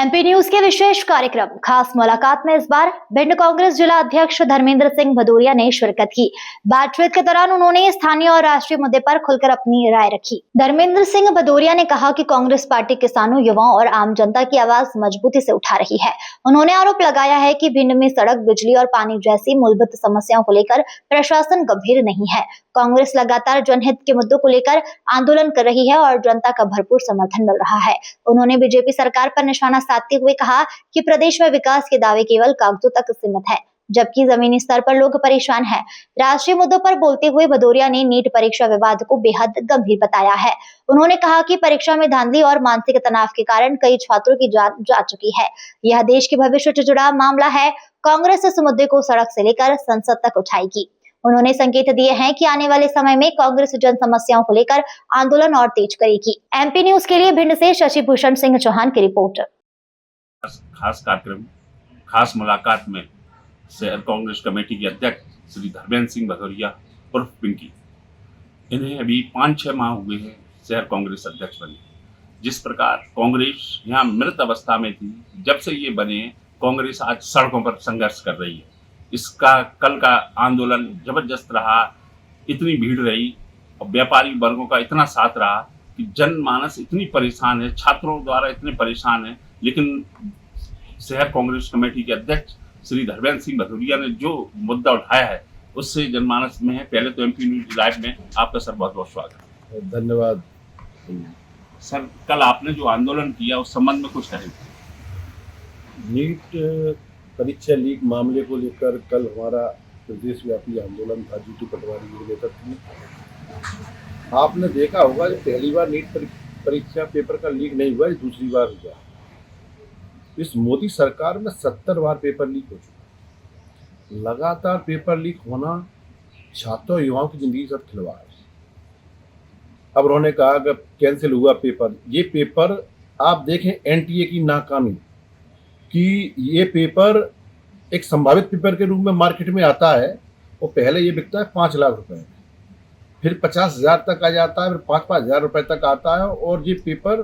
MP news के विशेष कार्यक्रम खास मुलाकात में इस बार भिंड कांग्रेस जिला अध्यक्ष धर्मेंद्र सिंह भदौरिया ने शिरकत की। बातचीत के दौरान उन्होंने स्थानीय और राष्ट्रीय मुद्दे पर खुलकर अपनी राय रखी। धर्मेंद्र सिंह भदौरिया ने कहा कि कांग्रेस पार्टी किसानों, युवाओं और आम जनता की आवाज मजबूती से उठा रही है। उन्होंने आरोप लगाया है कि भिंड में सड़क, बिजली और पानी जैसी मूलभूत समस्याओं को लेकर प्रशासन गंभीर नहीं है। कांग्रेस लगातार जनहित के मुद्दों को लेकर आंदोलन कर रही है और जनता का भरपूर समर्थन मिल रहा है। उन्होंने बीजेपी सरकार पर निशाना साधते हुए कहा कि प्रदेश में विकास के दावे केवल कागजों तक सीमित है, जबकि जमीनी स्तर पर लोग परेशान हैं। राष्ट्रीय मुद्दों पर बोलते हुए भदौरिया ने नीट परीक्षा विवाद को बेहद गंभीर बताया है। उन्होंने कहा कि परीक्षा में धांधली और मानसिक तनाव के कारण कई छात्रों की जान जा चुकी है। यह देश के भविष्य से जुड़ा मामला है। कांग्रेस इस मुद्दे को सड़क से लेकर संसद तक उठाएगी। उन्होंने संकेत दिए हैं कि आने वाले समय में कांग्रेस जन समस्याओं को लेकर आंदोलन और तेज करेगी। एमपी न्यूज के लिए भिंड से शशि भूषण सिंह चौहान की रिपोर्ट। खास कार्यक्रम खास मुलाकात में शहर कांग्रेस कमेटी के अध्यक्ष श्री धर्मेंद्र सिंह भदौरिया उर्फ पिंकी, इन्हें अभी 5-6 माह हुए हैं शहर कांग्रेस अध्यक्ष बने। जिस प्रकार कांग्रेस यहाँ मृत अवस्था में थी, जब से ये बने कांग्रेस आज सड़कों पर संघर्ष कर रही है। इसका कल का आंदोलन जबरदस्त रहा, इतनी भीड़ रही और व्यापारी वर्गों का इतना साथ रहा कि जनमानस इतनी परेशान है, छात्रों द्वारा इतने परेशान है। लेकिन शहर कांग्रेस कमेटी के अध्यक्ष श्री धर्मेंद्र सिंह भदौरिया ने जो मुद्दा उठाया है उससे जनमानस में है। पहले तो एमपी न्यूज लाइव में आपका सर बहुत बहुत स्वागत। धन्यवाद सर, कल आपने जो आंदोलन किया उस संबंध में कुछ कहें। नीट परीक्षा लीक मामले को लेकर कल हमारा प्रदेशव्यापी आंदोलन था जीतू पटवारी के नेतृत्व में। आपने देखा होगा कि पहली बार नीट परीक्षा पेपर का लीक नहीं हुआ, दूसरी बार हुआ। इस मोदी सरकार में 70 बार पेपर लीक हो चुका। लगातार पेपर लीक होना छात्रों युवाओं की जिंदगी से खिलवाड़ है। अब उन्होंने कहा कि कैंसिल हुआ पेपर। ये पेपर आप देखें एनटीए की नाकामी कि ये पेपर एक संभावित पेपर के रूप में मार्केट में आता है और पहले ये बिकता है 5 लाख रुपए में, फिर 50,000 तक आ जाता है, फिर 5-5 हज़ार रुपए तक आता है। और ये पेपर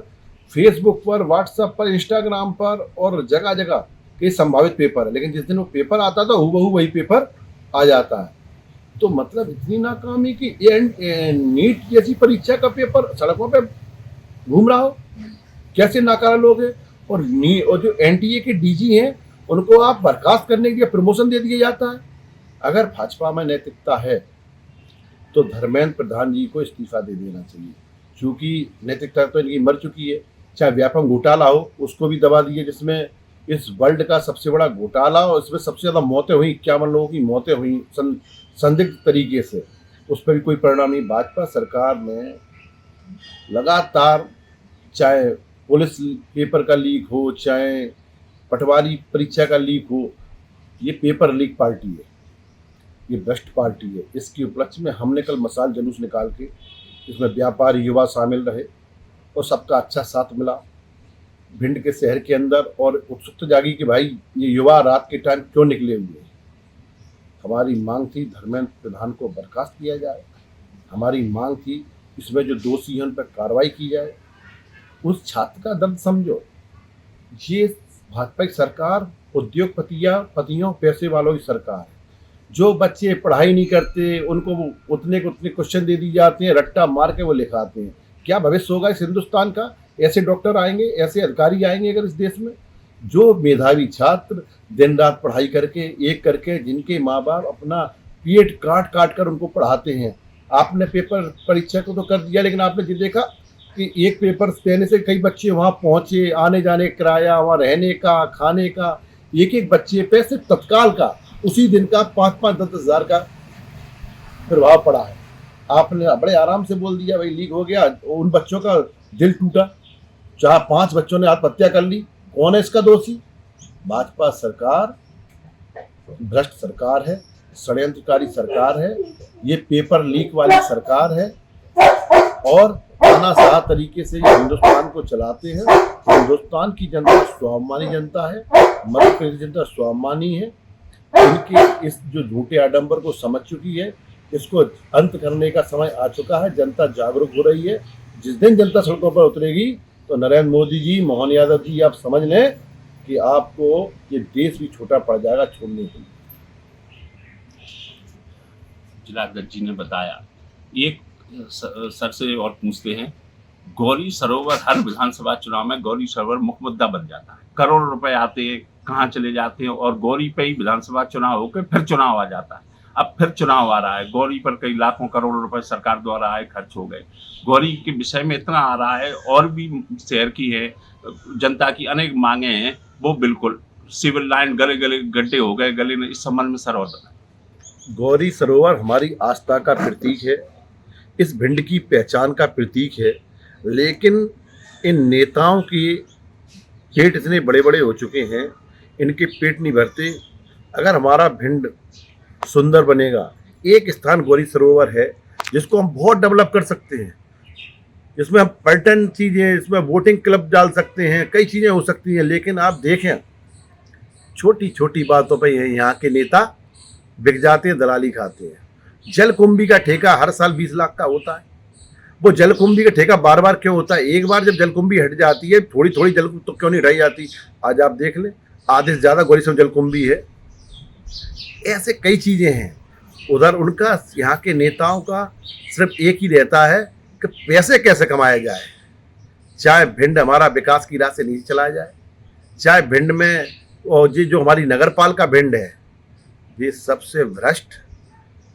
फेसबुक पर, व्हाट्सएप पर, इंस्टाग्राम पर और जगह जगह के संभावित पेपर है। लेकिन जिस दिन वो पेपर आता था हूबहू वही पेपर आ जाता है। तो मतलब इतनी नाकामी कि नीट जैसी परीक्षा का पेपर सड़कों पे घूम रहा हो, कैसे नाकारा लोग हैं। और जो एनटीए के डीजी हैं उनको आप बर्खास्त करने के लिए प्रमोशन दे दिया जाता है। अगर भाजपा में नैतिकता है तो धर्मेंद्र प्रधान जी को इस्तीफा दे देना चाहिए, क्योंकि नैतिकता तो इनकी मर चुकी है। चाहे व्यापम घोटाला हो उसको भी दबा दिए, जिसमें इस वर्ल्ड का सबसे बड़ा घोटाला और इसमें सबसे ज़्यादा मौतें हुई, 51 लोगों की मौतें हुई संदिग्ध तरीके से, उस पर भी कोई परिणाम नहीं। भाजपा सरकार में लगातार चाहे पुलिस पेपर का लीक हो, चाहे पटवारी परीक्षा का लीक हो, ये पेपर लीक पार्टी है, ये भ्रष्ट पार्टी है। इसके उपलक्ष्य में हमने कल मसाल जुलूस निकाल के इसमें व्यापारी, युवा शामिल रहे और सबका अच्छा साथ मिला भिंड के शहर के अंदर। और उत्सुकता जागी कि भाई ये युवा रात के टाइम क्यों निकले हुए हैं। हमारी मांग थी धर्मेंद्र प्रधान को बर्खास्त किया जाए। हमारी मांग थी इसमें जो दोषी हैं उन पर कार्रवाई की जाए। उस छात्र का दर्द समझो। ये भाजपा की सरकार उद्योगपतियों, पैसे वालों की सरकार है। जो बच्चे पढ़ाई नहीं करते उनको उतने क्वेश्चन दे दिए जाते हैं, रट्टा मार के वो लिखाते हैं। क्या भविष्य होगा इस हिंदुस्तान का? ऐसे डॉक्टर आएंगे, ऐसे अधिकारी आएंगे अगर इस देश में? जो मेधावी छात्र दिन रात पढ़ाई करके जिनके माँ बाप अपना पेट काट कर उनको पढ़ाते हैं। आपने पेपर परीक्षा को तो कर दिया, लेकिन आपने ये देखा कि एक पेपर देने से कई बच्चे वहाँ पहुँचे, आने जाने किराया, वहाँ रहने का, खाने का, एक बच्चे पे सिर्फ तत्काल का उसी दिन का 5-5, 10 हज़ार का प्रभाव पड़ा है। आपने बड़े आराम से बोल दिया भाई लीक हो गया, उन बच्चों का दिल टूटा। 4-5 बच्चों ने आत्महत्या कर ली। कौन है इसका दोषी? भाजपा सरकार भ्रष्ट सरकार है, षड्यंत्रकारी सरकार है, ये पेपर लीक वाली सरकार है और तानाशाह तरीके से ये हिंदुस्तान को चलाते हैं। हिंदुस्तान की जनता स्वाभिमानी जनता है, मध्य प्रदेश जनता स्वाभिमानी है। इनके इस जो झूठे आडंबर को समझ चुकी है, इसको अंत करने का समय आ चुका है। जनता जागरूक हो रही है। जिस दिन जनता सड़कों पर उतरेगी तो नरेंद्र मोदी जी, मोहन यादव जी, आप समझ लें कि आपको ये देश भी छोटा पड़ जाएगा छोड़ने के लिए। जिलाध्यक्ष जी ने बताया। एक सर से और पूछते हैं, गौरी सरोवर हर विधानसभा चुनाव में गौरी सरोवर मुख्य मुद्दा बन जाता है। करोड़ों रुपए आते हैं, कहाँ चले जाते हैं, और गौरी पे ही विधानसभा चुनाव होकर फिर चुनाव आ जाता है। अब फिर चुनाव आ रहा है, गौरी पर कई लाखों करोड़ों रुपए सरकार द्वारा आए खर्च हो गए। गौरी के विषय में इतना आ रहा है, और भी शहर की है जनता की अनेक मांगे हैं, वो बिल्कुल सिविल लाइन गले गले गड्ढे हो गए गले में। इस संबंध में सर और गौरी सरोवर हमारी आस्था का प्रतीक है, इस भिंड की पहचान का प्रतीक है, लेकिन इन नेताओं के पेट इतने बड़े बड़े हो चुके हैं, इनके पेट नहीं भरते। अगर हमारा भिंड सुंदर बनेगा, एक स्थान गौरी सरोवर है जिसको हम बहुत डेवलप कर सकते हैं, जिसमें हम पर्यटन चीज़ें, इसमें बोटिंग क्लब डाल सकते हैं, कई चीज़ें हो सकती हैं। लेकिन आप देखें, छोटी छोटी बातों पर यहाँ के नेता बिक जाते हैं, दलाली खाते हैं। जलकुंभी का ठेका हर साल 20 लाख का होता है। वो जलकुंभी का ठेका बार बार क्यों होता है? एक बार जब जलकुंभी हट जाती है, थोड़ी थोड़ी जल तो क्यों नहीं हटाई जाती? आज आप देख लें, आधे से ज़्यादा गौरी सरोवर जलकुंभी है। ऐसे कई चीज़ें हैं। उधर उनका, यहाँ के नेताओं का सिर्फ एक ही रहता है कि पैसे कैसे कमाया जाए। चाहे भिंड हमारा विकास की राह से नीचे चला जाए, चाहे भिंड में और ये जो हमारी नगर पालिका भिंड है, ये सबसे भ्रष्ट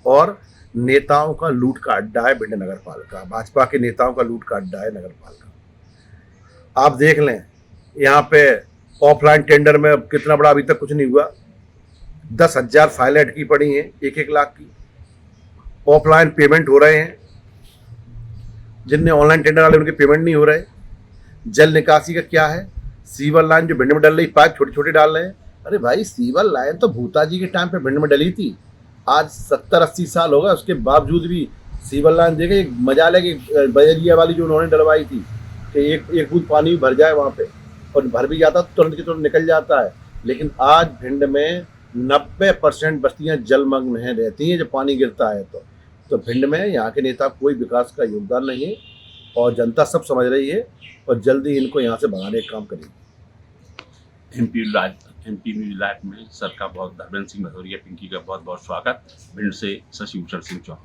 और नेताओं का लूट का अड्डा है। भिंड नगर पालिका भाजपा के नेताओं का लूट का अड्डा है नगर पालिका। आप देख लें, यहाँ पे ऑफलाइन टेंडर में कितना बड़ा अभी तक कुछ नहीं हुआ। 10,000 फाइलें अटकी पड़ी हैं, 1-1 लाख की। ऑफलाइन पेमेंट हो रहे हैं, जिनने ऑनलाइन टेंडर वाले उनके पेमेंट नहीं हो रहे। जल निकासी का क्या है? सीवर लाइन जो भिंड में डल रही, पाइप छोटे छोटे डाल रहे हैं। अरे भाई, सीवर लाइन तो भूता जी के टाइम पे भिंड में डली थी। आज 70-80 साल हो गए, उसके बावजूद भी सीवर लाइन देखे मजाल है कि बजरिया वाली जो उन्होंने डलवाई थी कि एक बूंद पानी भी भर जाए वहाँ पे, और भर भी जाता तो तुरंत के तुरंत निकल जाता है। लेकिन आज भिंड में 90% बस्तियाँ जलमग्न हैं, रहती हैं जब पानी गिरता है। तो भिंड में यहाँ के नेता कोई विकास का योगदान नहीं है, और जनता सब समझ रही है, और जल्दी इनको यहाँ से भगाने का काम करेगी। एमपी न्यूज लाइव में सर का बहुत, धर्मेंद्र सिंह भदौरिया पिंकी का बहुत बहुत स्वागत। भिंड से शशि भूषण सिंह चौहान।